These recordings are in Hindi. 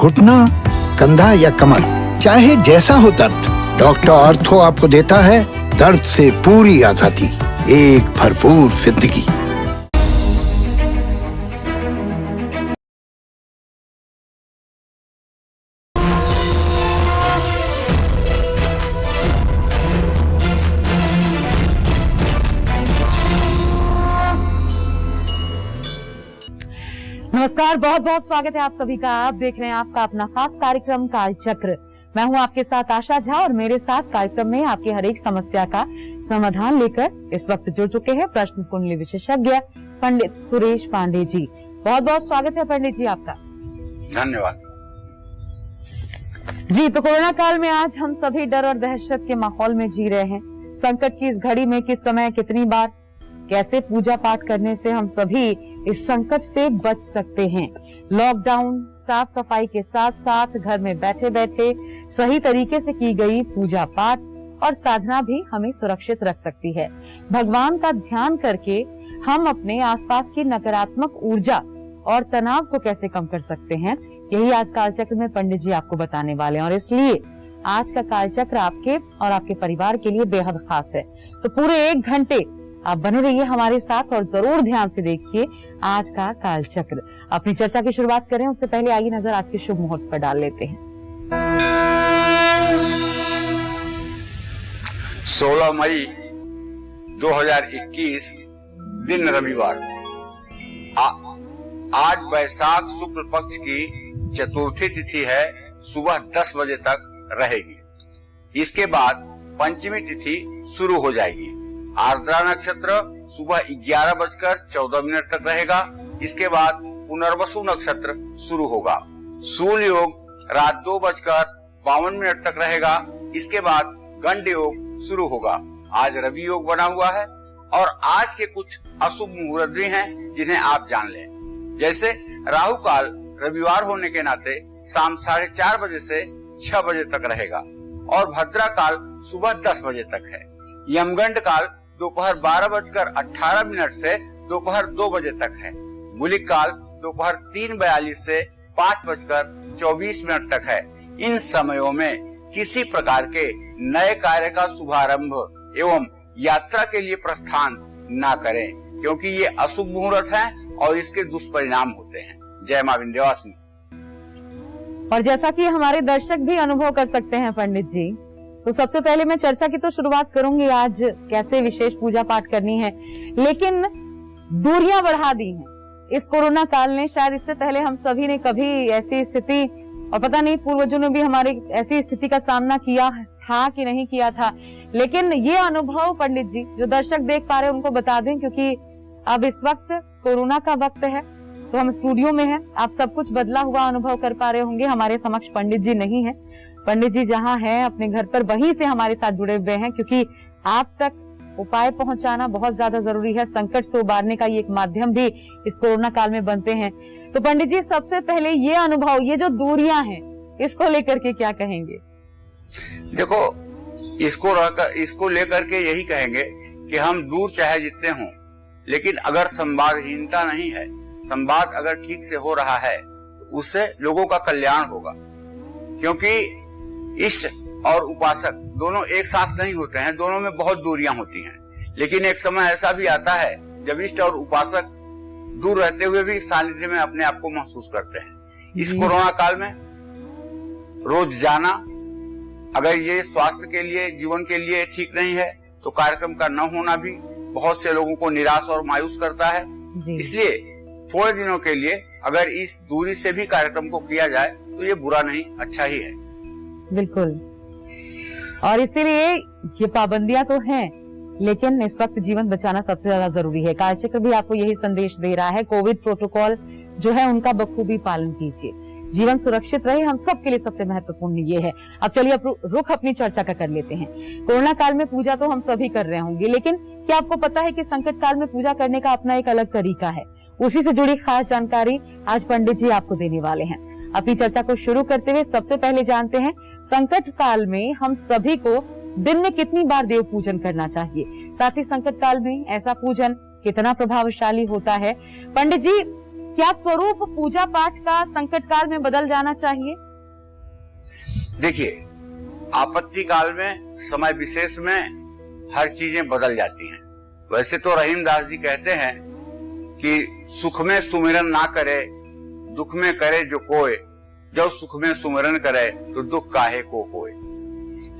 घुटना, कंधा या कमर, चाहे जैसा हो दर्द, डॉक्टर ऑर्थो आपको देता है दर्द से पूरी आजादी, एक भरपूर जिंदगी। नमस्कार, बहुत बहुत स्वागत है आप सभी का। आप देख रहे हैं आपका अपना खास कार्यक्रम कालचक्र। मैं हूं आपके साथ आशा झा और मेरे साथ कार्यक्रम में आपकी हर एक समस्या का समाधान लेकर इस वक्त जुड़ चुके हैं प्रश्न कुंडली विशेषज्ञ पंडित सुरेश पांडे जी। बहुत बहुत स्वागत है पंडित जी आपका। धन्यवाद जी। तो कोरोना काल में आज हम सभी डर और दहशत के माहौल में जी रहे हैं। संकट की इस घड़ी में किस समय कितनी बार कैसे पूजा पाठ करने से हम सभी इस संकट से बच सकते हैं। लॉकडाउन, साफ सफाई के साथ साथ घर में बैठे बैठे सही तरीके से की गई पूजा पाठ और साधना भी हमें सुरक्षित रख सकती है। भगवान का ध्यान करके हम अपने आसपास की नकारात्मक ऊर्जा और तनाव को कैसे कम कर सकते हैं, यही आज कालचक्र में पंडित जी आपको बताने वाले हैं। और इसलिए आज का कालचक्र आपके और आपके परिवार के लिए बेहद खास है। तो पूरे 1 घंटे आप बने रहिए हमारे साथ और जरूर ध्यान से देखिए आज का कालचक्र। अपनी चर्चा की शुरुआत करें उससे पहले आइए नजर आज के शुभ मुहूर्त पर डाल लेते हैं। 16 मई 2021 दिन रविवार। आज वैशाख शुक्ल पक्ष की चतुर्थी तिथि है, सुबह 10 बजे तक रहेगी। इसके बाद पंचमी तिथि शुरू हो जाएगी। आर्द्रा नक्षत्र सुबह 11:14 तक रहेगा। इसके बाद पुनर्वसु नक्षत्र शुरू होगा। सूल योग रात 2:52 तक रहेगा। इसके बाद गंड योग शुरू होगा। आज रवि योग बना हुआ है और आज के कुछ अशुभ मुहूर्त भी हैं जिन्हें आप जान लें। जैसे राहु काल रविवार होने के नाते शाम 4:30 बजे से 6 बजे तक रहेगा और भद्रा काल सुबह 10 बजे तक है। यमगंड काल दोपहर 12:18 से दोपहर 2 बजे तक है। गुलिक काल दोपहर 3:42 से 5:24 तक है। इन समयों में किसी प्रकार के नए कार्य का शुभारंभ एवं यात्रा के लिए प्रस्थान ना करें, क्योंकि ये अशुभ मुहूर्त है और इसके दुष्परिणाम होते हैं। जय मां विंध्यवासिनी। और जैसा कि हमारे दर्शक भी अनुभव कर सकते हैं पंडित जी, तो सबसे पहले मैं चर्चा की तो शुरुआत करूंगी आज कैसे विशेष पूजा पाठ करनी है, लेकिन दूरियां बढ़ा दी हैं इस कोरोना काल ने। शायद इससे पहले हम सभी ने कभी ऐसी स्थिति, और पता नहीं पूर्वजों ने भी हमारी ऐसी स्थिति का सामना किया था कि नहीं किया था, लेकिन ये अनुभव पंडित जी जो दर्शक देख पा रहे हैं उनको बता दें, क्योंकि अब इस वक्त कोरोना का वक्त है तो हम स्टूडियो में हैं। आप सब कुछ बदला हुआ अनुभव कर पा रहे होंगे। हमारे समक्ष पंडित जी नहीं है। पंडित जी जहां हैं अपने घर पर वहीं से हमारे साथ जुड़े हुए हैं, क्योंकि आप तक उपाय पहुंचाना बहुत ज्यादा जरूरी है। संकट से उबारने का ये एक माध्यम भी इस कोरोना काल में बनते हैं। तो पंडित जी सबसे पहले ये अनुभव, ये जो दूरियां हैं, इसको लेकर के क्या कहेंगे? देखो, इसको लेकर के यही कहेंगे कि हम दूर चाहे जितने हों, लेकिन अगर संवादहीनता नहीं है, संवाद अगर ठीक से हो रहा है तो उससे लोगों का कल्याण होगा। क्योंकि इष्ट और उपासक दोनों एक साथ नहीं होते हैं, दोनों में बहुत दूरियां होती हैं। लेकिन एक समय ऐसा भी आता है जब इष्ट और उपासक दूर रहते हुए भी सानिध्य में अपने आप को महसूस करते हैं। इस कोरोना काल में रोज जाना, अगर ये स्वास्थ्य के लिए, जीवन के लिए ठीक नहीं है, तो कार्यक्रम का न होना भी बहुत से लोगों को निराश और मायूस करता है। इसलिए थोड़े दिनों के लिए अगर इस दूरी से भी कार्यक्रम को किया जाए तो ये बुरा नहीं, अच्छा ही है। बिल्कुल। और इसीलिए ये पाबंदियां तो हैं, लेकिन इस वक्त जीवन बचाना सबसे ज्यादा जरूरी है। कालचक्र भी आपको यही संदेश दे रहा है। कोविड प्रोटोकॉल जो है उनका बखूबी पालन कीजिए, जीवन सुरक्षित रहे, हम सब के लिए सबसे महत्वपूर्ण ये है। अब चलिए रुख अपनी चर्चा का कर लेते हैं। कोरोना काल में पूजा तो हम सभी कर रहे होंगे, लेकिन क्या आपको पता है कि संकट काल में पूजा करने का अपना एक अलग तरीका है? उसी से जुड़ी खास जानकारी आज पंडित जी आपको देने वाले हैं। अपनी चर्चा को शुरू करते हुए सबसे पहले जानते हैं संकट काल में हम सभी को दिन में कितनी बार देव पूजन करना चाहिए, साथ ही संकट काल में ऐसा पूजन कितना प्रभावशाली होता है। पंडित जी, क्या स्वरूप पूजा पाठ का संकट काल में बदल जाना चाहिए? देखिए, आपत्ति काल में, समय विशेष में हर चीजें बदल जाती हैं। वैसे तो रहीमदास जी कहते हैं कि सुख में सुमिरन ना करे, दुख में करे जो कोय, जब सुख में सुमिरन करे तो दुख काहे को होए।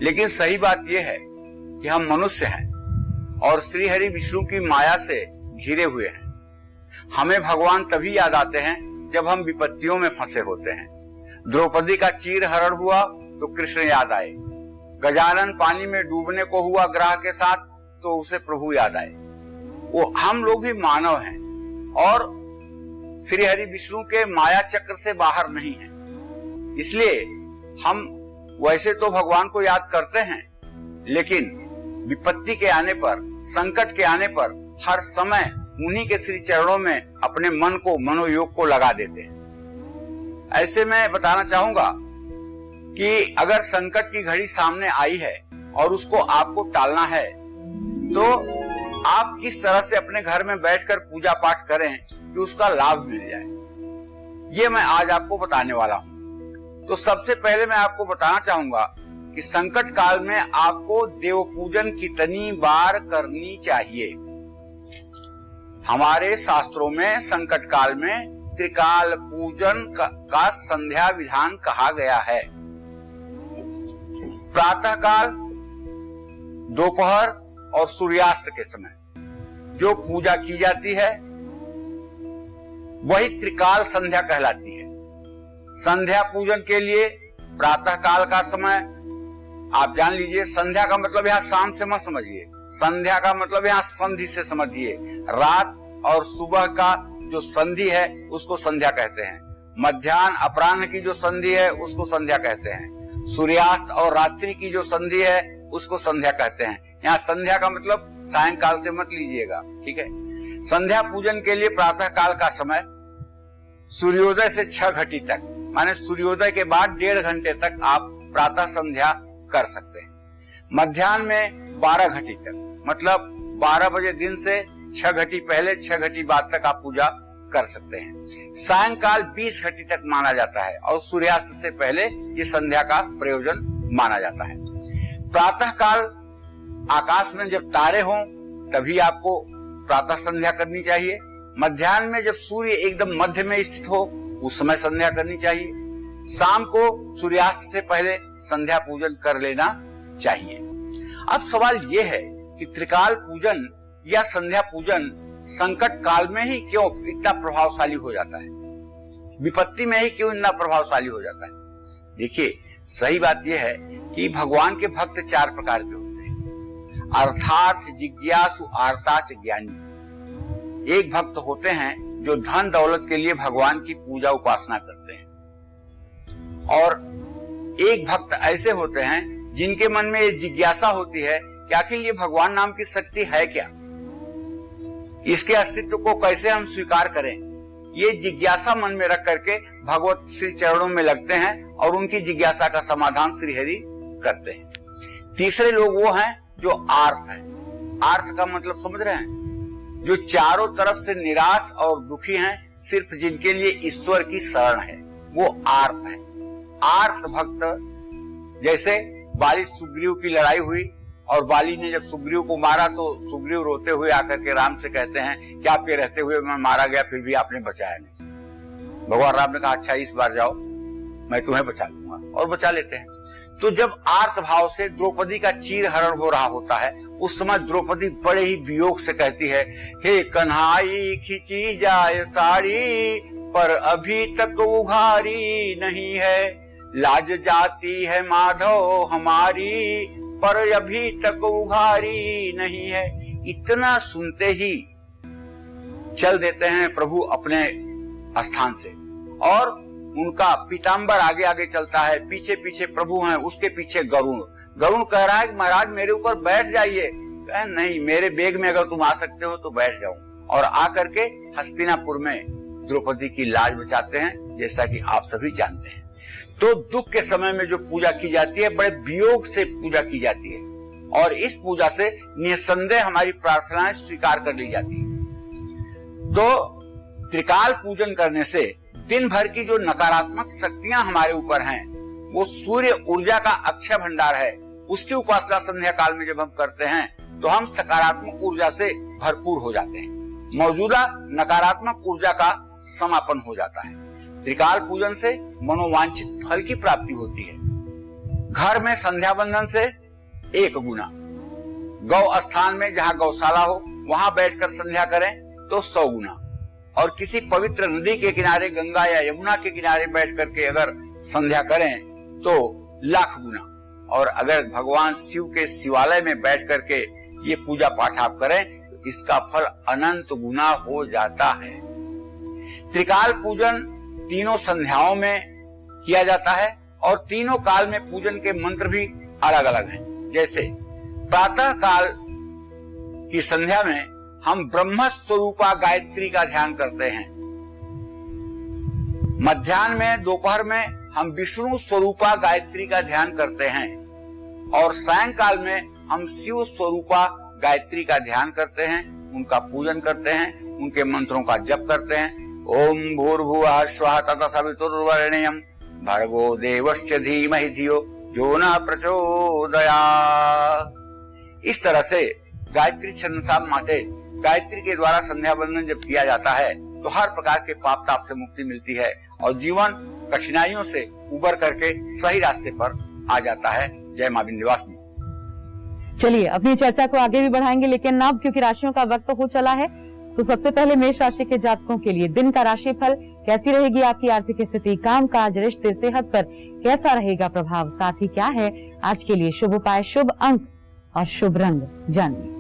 लेकिन सही बात यह है कि हम मनुष्य हैं और श्री हरि विष्णु की माया से घिरे हुए हैं। हमें भगवान तभी याद आते हैं जब हम विपत्तियों में फंसे होते हैं। द्रौपदी का चीर हरण हुआ तो कृष्ण याद आए, गजानन पानी में डूबने को हुआ ग्रह के साथ तो उसे प्रभु याद आए। वो हम लोग भी मानव हैं और श्री हरि विष्णु के माया चक्र से बाहर नहीं हैं। इसलिए हम वैसे तो भगवान को याद करते हैं, लेकिन विपत्ति के आने पर, संकट के आने पर हर समय उन्हीं के श्री चरणों में अपने मन को, मनोयोग को लगा देते हैं। ऐसे में बताना चाहूंगा कि अगर संकट की घड़ी सामने आई है और उसको आपको टालना है तो आप किस तरह से अपने घर में बैठकर पूजा पाठ करें कि उसका लाभ मिल जाए, ये मैं आज आपको बताने वाला हूं। तो सबसे पहले मैं आपको बताना चाहूंगा कि संकट काल में आपको देव पूजन कितनी बार करनी चाहिए। हमारे शास्त्रों में संकट काल में त्रिकाल पूजन का संध्या विधान कहा गया है। प्रातः काल, दोपहर और सूर्यास्त के समय जो पूजा की जाती है वही त्रिकाल संध्या कहलाती है। संध्या पूजन के लिए प्रातः काल का समय आप जान लीजिए। संध्या का मतलब यहाँ शाम से मत समझिए, संध्या का मतलब यहाँ संधि से समझिए। रात और सुबह का जो संधि है उसको संध्या कहते हैं। मध्याह्न अपराह्न की जो संधि है उसको संध्या कहते हैं। सूर्यास्त और रात्रि की जो संधि है उसको संध्या कहते हैं। यहाँ संध्या का मतलब सायंकाल से मत लीजिएगा, ठीक है। संध्या पूजन के लिए प्रातः काल का समय सूर्योदय से 6 घटी तक, माने सूर्योदय के बाद 1.5 घंटे तक आप प्रातः संध्या कर सकते हैं। मध्याह्न में 12 घटी तक, मतलब 12 बजे दिन से 6 घटी पहले 6 घटी बाद तक आप पूजा कर सकते हैं। सायंकाल 20 घटी तक माना जाता है और सूर्यास्त से पहले ये संध्या का प्रयोजन माना जाता है। प्रातः काल आकाश में जब तारे हों तभी आपको प्रातः संध्या करनी चाहिए। मध्याह्न में जब सूर्य एकदम मध्य में स्थित हो उस समय संध्या करनी चाहिए। शाम को सूर्यास्त से पहले संध्या पूजन कर लेना चाहिए। अब सवाल यह है कि त्रिकाल पूजन या संध्या पूजन संकट काल में ही क्यों इतना प्रभावशाली हो जाता है, विपत्ति में ही क्यों इतना प्रभावशाली हो जाता है। देखिए, सही बात यह है कि भगवान के भक्त 4 प्रकार के होते हैं। अर्थार्थ, जिज्ञासु, आर्ताच, ज्ञानी। एक भक्त होते हैं जो धन दौलत के लिए भगवान की पूजा उपासना करते हैं, और एक भक्त ऐसे होते हैं जिनके मन में ये जिज्ञासा होती है कि आखिर ये भगवान नाम की शक्ति है क्या, इसके अस्तित्व को कैसे हम स्वीकार करें। ये जिज्ञासा मन में रख करके भगवत श्री चरणों में लगते हैं और उनकी जिज्ञासा का समाधान श्री हरि करते हैं। तीसरे लोग वो हैं जो आर्त हैं। आर्त का मतलब समझ रहे हैं, जो चारों तरफ से निराश और दुखी हैं, सिर्फ जिनके लिए ईश्वर की शरण है, वो आर्त है। आर्त भक्त, जैसे बाली सुग्रीव की लड़ाई हुई और बाली ने जब सुग्रीव को मारा तो सुग्रीव रोते हुए आकर के राम से कहते हैं कि आपके रहते हुए मैं मारा गया फिर भी आपने बचाया नहीं। भगवान राम ने कहा अच्छा इस बार जाओ मैं तुम्हें बचा लूंगा, और बचा लेते हैं। तो जब आर्त भाव से द्रौपदी का चीर हरण हो रहा होता है उस समय द्रौपदी बड़े ही वियोग से कहती है, हे कन्हाई खींची जाए साड़ी पर अभी तक उघारी नहीं है, लाज जाती है माधव हमारी पर अभी तक उघारी नहीं है। इतना सुनते ही चल देते हैं प्रभु अपने स्थान से, और उनका पीताम्बर आगे आगे चलता है, पीछे पीछे प्रभु हैं, उसके पीछे गरुण। गरुण कह रहा है कि महाराज मेरे ऊपर बैठ जाइए। नहीं, मेरे बेग में अगर तुम आ सकते हो तो बैठ जाओ, और आकर के हस्तिनापुर में द्रौपदी की लाज बचाते हैं, जैसा कि आप सभी जानते हैं। तो दुख के समय में जो पूजा की जाती है बड़े वियोग से पूजा की जाती है, और इस पूजा से निसंदेह हमारी प्रार्थनाएं स्वीकार कर ली जाती है। तो त्रिकाल पूजन करने से दिन भर की जो नकारात्मक शक्तियां हमारे ऊपर हैं, वो सूर्य ऊर्जा का अक्षय भंडार है, उसकी उपासना संध्या काल में जब हम करते हैं तो हम सकारात्मक ऊर्जा से भरपूर हो जाते हैं। मौजूदा नकारात्मक ऊर्जा का समापन हो जाता है। त्रिकाल पूजन से मनोवांछित फल की प्राप्ति होती है। घर में संध्या बंदन से 1 गुना, गौ स्थान में जहां गौशाला हो वहां बैठकर संध्या करें तो 100 गुना, और किसी पवित्र नदी के किनारे, गंगा या यमुना के किनारे बैठ करके अगर संध्या करें तो 1,00,000 गुना, और अगर भगवान शिव के शिवालय में बैठ करके ये पूजा पाठ आप करें तो इसका फल अनंत गुना हो जाता है। त्रिकाल पूजन तीनों संध्याओं में किया जाता है और तीनों काल में पूजन के मंत्र भी अलग अलग हैं। जैसे प्रातः काल की संध्या में हम ब्रह्म स्वरूपा गायत्री का ध्यान करते हैं। मध्याह्न में, दोपहर में हम विष्णु स्वरूपा गायत्री का ध्यान करते हैं, और सायंकाल में हम शिव स्वरूपा गायत्री का ध्यान करते हैं, उनका पूजन करते हैं, उनके मंत्रों का जप करते हैं। ओम भूर्भुवः स्वः तत्सवितुर्वरेण्यं भर्गो देवस्य धीमहि धियो यो न प्रचोदयात्। इस तरह से गायत्री छंदसाम माते गायत्री के द्वारा संध्या बंदन जब किया जाता है तो हर प्रकार के पाप ताप से मुक्ति मिलती है और जीवन कठिनाइयों से उबर करके सही रास्ते पर आ जाता है। जय मां विंध्यवासिनी। चलिए अपनी चर्चा को आगे भी बढ़ाएंगे, लेकिन अब क्योंकि राशियों का वक्त हो चला है तो सबसे पहले मेष राशि के जातकों के लिए दिन का राशिफल, कैसी रहेगी आपकी आर्थिक स्थिति, कामकाज, रिश्ते, सेहत पर कैसा रहेगा प्रभाव, साथ ही क्या है आज के लिए शुभ उपाय, शुभ अंक और शुभ रंग, जानिए।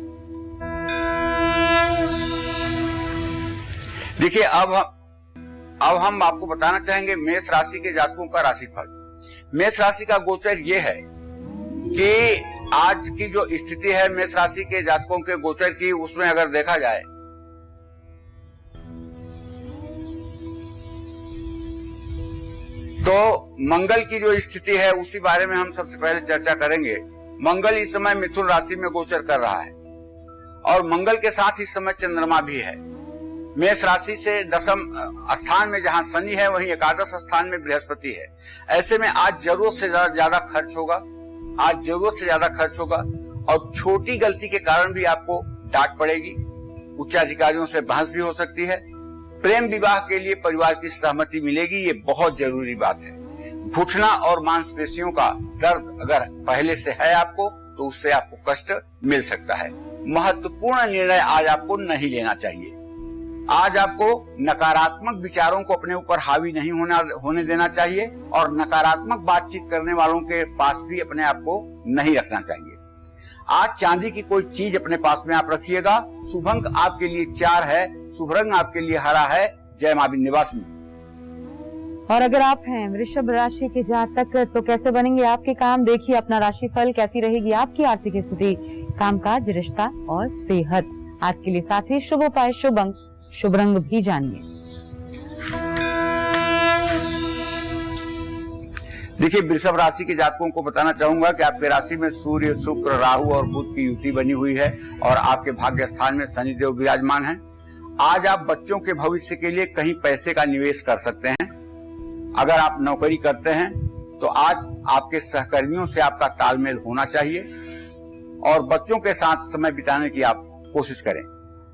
देखिए अब हम आपको बताना चाहेंगे मेष राशि के जातकों का राशिफल। मेष राशि का गोचर ये है कि आज की जो स्थिति है मेष राशि के जातकों के गोचर की, उसमें अगर देखा जाए तो मंगल की जो स्थिति है उसी बारे में हम सबसे पहले चर्चा करेंगे। मंगल इस समय मिथुन राशि में गोचर कर रहा है और मंगल के साथ इस समय चंद्रमा भी है। मेष राशि से 10वें स्थान में जहां शनि है वहीं एकादश स्थान में बृहस्पति है। ऐसे में आज जरूरत से ज्यादा खर्च होगा, और छोटी गलती के कारण भी आपको डांट पड़ेगी, उच्च अधिकारियों से बहस भी हो सकती है। प्रेम विवाह के लिए परिवार की सहमति मिलेगी, ये बहुत जरूरी बात है। घुटना और मांसपेशियों का दर्द अगर पहले से है आपको तो उससे आपको कष्ट मिल सकता है। महत्वपूर्ण निर्णय आज आपको नहीं लेना चाहिए। आज आपको नकारात्मक विचारों को अपने ऊपर हावी नहीं होने देना चाहिए और नकारात्मक बातचीत करने वालों के पास भी अपने आप को नहीं रखना चाहिए। आज चांदी की कोई चीज अपने पास में आप रखिएगा। शुभ अंक आपके लिए 4 है, शुभ रंग आपके लिए हरा है। जय मां विंध्यवासिनी। और अगर आप हैं वृषभ राशि के जातक तो कैसे बनेंगे आपके काम, देखिए अपना राशिफल, कैसी रहेगी आपकी आर्थिक स्थिति, कामकाज, रिश्ता और सेहत आज के लिए, साथ ही शुभ उपाय, शुभ अंक, शुभ रंग भी जानिए। देखिए वृषभ राशि के जातकों को बताना चाहूंगा कि आपके राशि में सूर्य, शुक्र, राहु और बुध की युति बनी हुई है और आपके भाग्य स्थान में शनिदेव विराजमान है। आज आप बच्चों के भविष्य के लिए कहीं पैसे का निवेश कर सकते हैं। अगर आप नौकरी करते हैं तो आज आपके सहकर्मियों से आपका तालमेल होना चाहिए और बच्चों के साथ समय बिताने की आप कोशिश करें।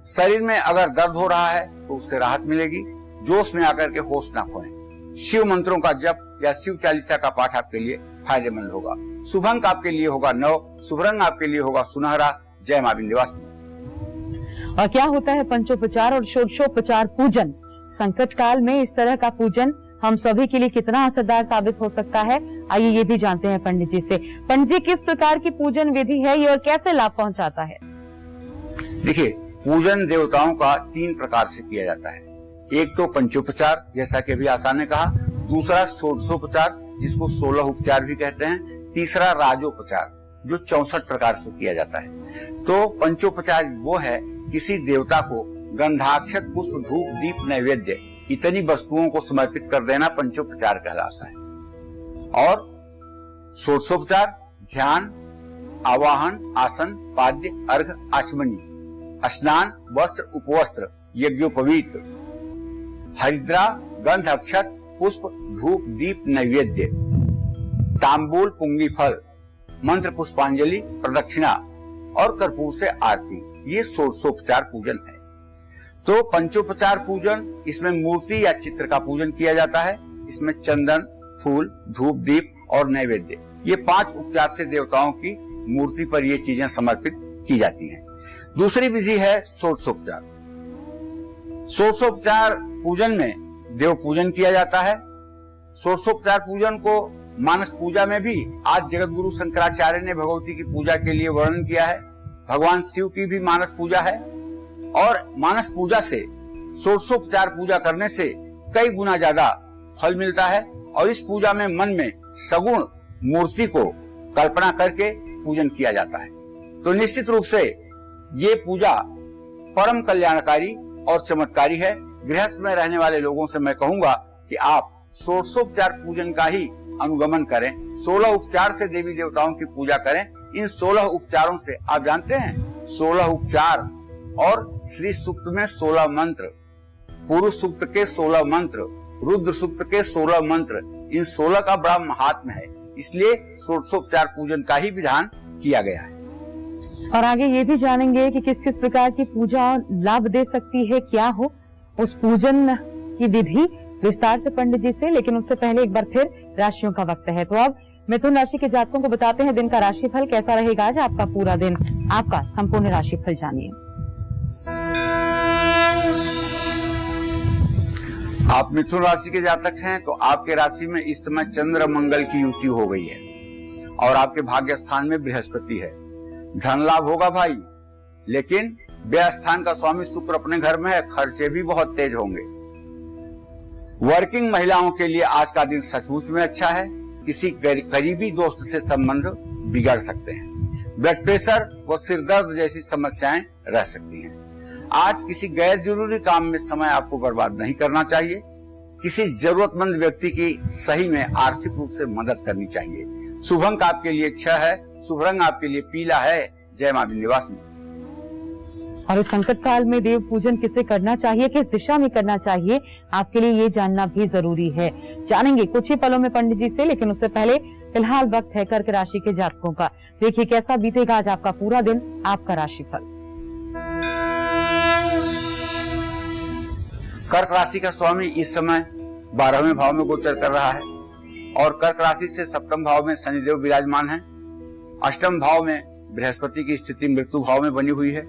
शरीर में अगर दर्द हो रहा है तो उससे राहत मिलेगी। जोश में आकर के होश ना खोएं। शिव मंत्रों का जप या शिव चालीसा का पाठ आपके लिए फायदेमंद होगा। शुभ अंक आपके लिए होगा 9, शुभ रंग आपके लिए होगा सुनहरा। जय मां विंध्यवासिनी। और क्या होता है पंचोपचार और षोडशोपचार पूजन, संकट काल में इस तरह का पूजन हम सभी के लिए कितना असरदार साबित हो सकता है, आइए ये भी जानते हैं पंडित जी से। पंडित जी, किस प्रकार की पूजन विधि है ये और कैसे लाभ पहुंचाता है? देखिए पूजन देवताओं का 3 प्रकार से किया जाता है। एक तो पंचोपचार, जैसा कि अभी आसान ने कहा, दूसरा षोडशोपचार जिसको 16 उपचार भी कहते हैं, तीसरा राजोपचार जो 64 प्रकार से किया जाता है। तो पंचोपचार वो है किसी देवता को गंधाक्षत, पुष्प, धूप, दीप, नैवेद्य इतनी वस्तुओं को समर्पित कर देना पंचोपचार कहलाता है। और षोडशोपचार ध्यान, आवाहन, आसन, पाद्य, अर्घ, आचमनी, स्नान, वस्त्र, उपवस्त्र, यज्ञोपवीत, हरिद्रा, गंध अक्षत, पुष्प, धूप, दीप, नैवेद्य, तांबूल, पुंगी फल, मंत्र पुष्पांजलि, प्रदक्षिणा और कर्पूर से आरती, ये षोडशोपचार पूजन है। तो पंचोपचार पूजन, इसमें मूर्ति या चित्र का पूजन किया जाता है। इसमें चंदन, फूल, धूप, दीप और नैवेद्य, ये 5 उपचार से देवताओं की मूर्ति पर ये चीजें समर्पित की जाती हैं। दूसरी विधि है षोडशोपचार। षोडशोपचार पूजन में देव पूजन किया जाता है। षोडशोपचार पूजन को मानस पूजा में भी आज जगत गुरु शंकराचार्य ने भगवती की पूजा के लिए वर्णन किया है। भगवान शिव की भी मानस पूजा है और मानस पूजा से षोडशोपचार पूजा करने से कई गुना ज्यादा फल मिलता है। और इस पूजा में मन में सगुण मूर्ति को कल्पना करके पूजन किया जाता है। तो निश्चित रूप से ये पूजा परम कल्याणकारी और चमत्कारी है। गृहस्थ में रहने वाले लोगों से मैं कहूंगा कि आप षोडशोपचार पूजन का ही अनुगमन करें। 16 उपचार से देवी देवताओं की पूजा करें। इन 16 उपचारों से आप जानते हैं 16 उपचार और श्री सूक्त में 16 मंत्र, पुरुष सूक्त के 16 मंत्र, रुद्र सूक्त के 16 मंत्र, इन 16 का बड़ा महात्म्य है। इसलिए षोडशोपचार पूजन का ही विधान किया गया है। और आगे ये भी जानेंगे कि किस किस प्रकार की पूजा लाभ दे सकती है, क्या हो उस पूजन की विधि, विस्तार से पंडित जी से। लेकिन उससे पहले एक बार फिर राशियों का वक्त है। तो अब मिथुन राशि के जातकों को बताते हैं दिन का राशिफल कैसा रहेगा आज आपका पूरा दिन। आपका संपूर्ण राशिफल जानिए। आप मिथुन राशि के जातक हैं तो आपके राशि में इस समय चंद्र मंगल की युति हो गई है और आपके भाग्य स्थान में बृहस्पति है। धन लाभ होगा भाई, लेकिन व्यय स्थान का स्वामी शुक्र अपने घर में है, खर्चे भी बहुत तेज होंगे। वर्किंग महिलाओं के लिए आज का दिन सचमुच में अच्छा है। किसी करीबी दोस्त से संबंध बिगड़ सकते हैं। ब्लड प्रेशर व सिर दर्द जैसी समस्याएं रह सकती हैं। आज किसी गैर जरूरी काम में समय आपको बर्बाद नहीं करना चाहिए। किसी जरूरतमंद व्यक्ति की सही में आर्थिक रूप से मदद करनी चाहिए। शुभ अंक आपके लिए 6 है, शुभ रंग आपके लिए पीला है। जय मां विंध्यवासिनी। और इस संकट काल में देव पूजन किसे करना चाहिए, किस दिशा में करना चाहिए, आपके लिए ये जानना भी जरूरी है। जानेंगे कुछ ही पलों में पंडित जी से। लेकिन उससे पहले फिलहाल वक्त है कर्क राशि के जातकों का। देखिए कैसा बीतेगा आज आपका पूरा दिन, आपका राशिफल। कर्क राशि का स्वामी इस समय 12वें भाव में गोचर कर रहा है और कर्क राशि से 7वें भाव में शनिदेव विराजमान है। 8वें भाव में बृहस्पति की स्थिति मृत्यु भाव में बनी हुई है।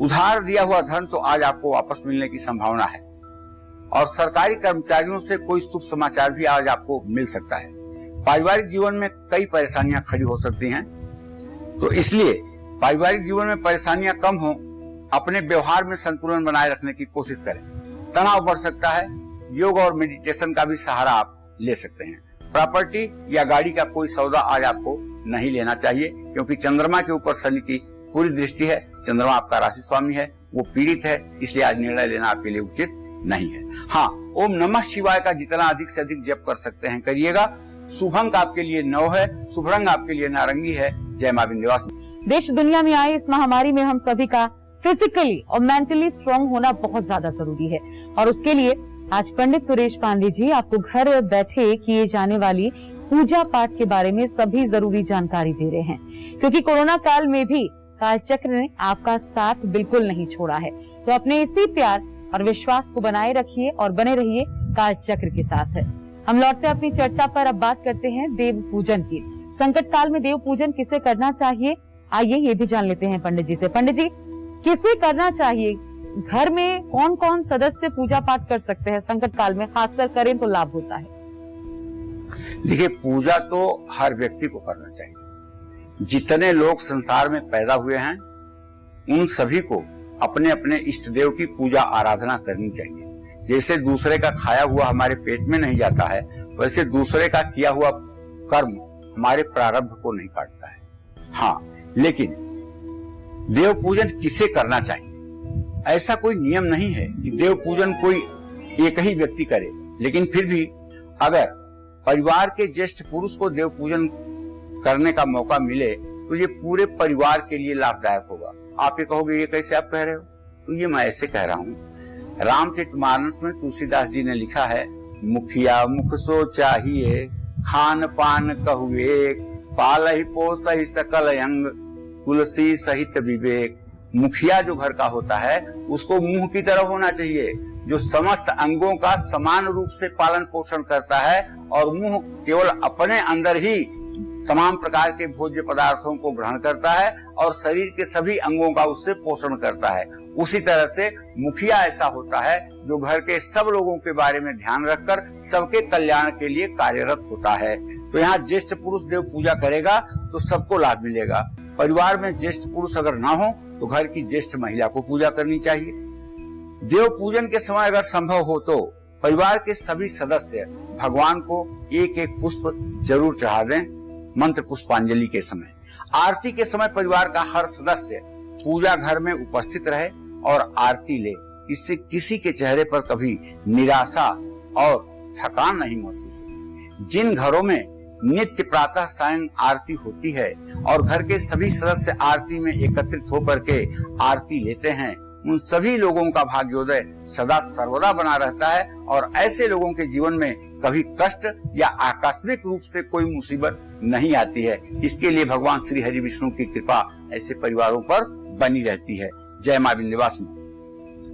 उधार दिया हुआ धन तो आज आपको वापस मिलने की संभावना है और सरकारी कर्मचारियों से कोई शुभ समाचार भी आज आपको मिल सकता है। पारिवारिक जीवन में कई परेशानियां खड़ी हो सकती हैं, तो इसलिए पारिवारिक जीवन में परेशानियां कम हो, अपने व्यवहार में संतुलन बनाए रखने की कोशिश करें। तनाव बढ़ सकता है, योग और मेडिटेशन का भी सहारा आप ले सकते हैं। प्रॉपर्टी या गाड़ी का कोई सौदा आज आपको नहीं लेना चाहिए, क्योंकि चंद्रमा के ऊपर शनि की पूरी दृष्टि है। चंद्रमा आपका राशि स्वामी है, वो पीड़ित है, इसलिए आज निर्णय लेना आपके लिए उचित नहीं है। हाँ, ओम नमः शिवाय का जितना अधिक से अधिक जप कर सकते हैं करिएगा। शुभ अंक आपके लिए 9 है, शुभ रंग आपके लिए नारंगी है। जय मां विंध्यवासिनी। देश दुनिया में आए इस महामारी में हम सभी का फिजिकली और मेंटली स्ट्रांग होना बहुत ज्यादा जरूरी है और उसके लिए आज पंडित सुरेश पांडे जी आपको घर बैठे किए जाने वाली पूजा पाठ के बारे में सभी जरूरी जानकारी दे रहे हैं, क्योंकि कोरोना काल में भी कालचक्र ने आपका साथ बिल्कुल नहीं छोड़ा है। तो अपने इसी प्यार और विश्वास को बनाए रखिए और बने रहिए कालचक्र के साथ। हम लौटते अपनी चर्चा पर। अब बात करते हैं देव पूजन की। संकट काल में देव पूजन किसे करना चाहिए, आइए ये भी जान लेते हैं पंडित जी से। पंडित जी, किसे करना चाहिए? घर में कौन कौन सदस्य पूजा पाठ कर सकते हैं संकट काल में, खासकर करें तो लाभ होता है? देखिए, पूजा तो हर व्यक्ति को करना चाहिए। जितने लोग संसार में पैदा हुए हैं उन सभी को अपने अपने इष्ट देव की पूजा आराधना करनी चाहिए। जैसे दूसरे का खाया हुआ हमारे पेट में नहीं जाता है, वैसे दूसरे का किया हुआ कर्म हमारे प्रारब्ध को नहीं काटता है। हाँ, लेकिन देव पूजन किसे करना चाहिए, ऐसा कोई नियम नहीं है कि देव पूजन कोई एक ही व्यक्ति करे। लेकिन फिर भी अगर परिवार के ज्येष्ठ पुरुष को देव पूजन करने का मौका मिले तो ये पूरे परिवार के लिए लाभदायक होगा। आप ये कहोगे ये कैसे आप कह रहे हो, तो ये मैं ऐसे कह रहा हूँ। रामचरितमानस में तुलसीदास जी ने लिखा है, मुखिया मुख सो चाहिए, खान पान कहु एक, पालहि पोसहि सकल अंग, तुलसी सहित विवेक। मुखिया जो घर का होता है उसको मुंह की तरह होना चाहिए, जो समस्त अंगों का समान रूप से पालन पोषण करता है, और मुंह केवल अपने अंदर ही तमाम प्रकार के भोज्य पदार्थों को ग्रहण करता है और शरीर के सभी अंगों का उससे पोषण करता है। उसी तरह से मुखिया ऐसा होता है जो घर के सब लोगों के बारे में ध्यान रखकर सबके कल्याण के लिए कार्यरत होता है। तो यहाँ ज्येष्ठ पुरुष देव पूजा करेगा तो सबको लाभ मिलेगा। परिवार में ज्येष्ठ पुरुष अगर ना हो तो घर की ज्येष्ठ महिला को पूजा करनी चाहिए। देव पूजन के समय अगर संभव हो तो परिवार के सभी सदस्य भगवान को एक एक पुष्प जरूर चढ़ा दें। मंत्र पुष्पांजलि के समय, आरती के समय परिवार का हर सदस्य पूजा घर में उपस्थित रहे और आरती ले। इससे किसी के चेहरे पर कभी निराशा और थकान नहीं महसूस होती। जिन घरों में नित्य प्रातः सायं आरती होती है और घर के सभी सदस्य आरती में एकत्रित होकर के आरती लेते हैं, उन सभी लोगों का भाग्योदय सदा सर्वदा बना रहता है और ऐसे लोगों के जीवन में कभी कष्ट या आकस्मिक रूप से कोई मुसीबत नहीं आती है। इसके लिए भगवान श्री हरि विष्णु की कृपा ऐसे परिवारों पर बनी रहती है। जय मां विंध्यवासिनी।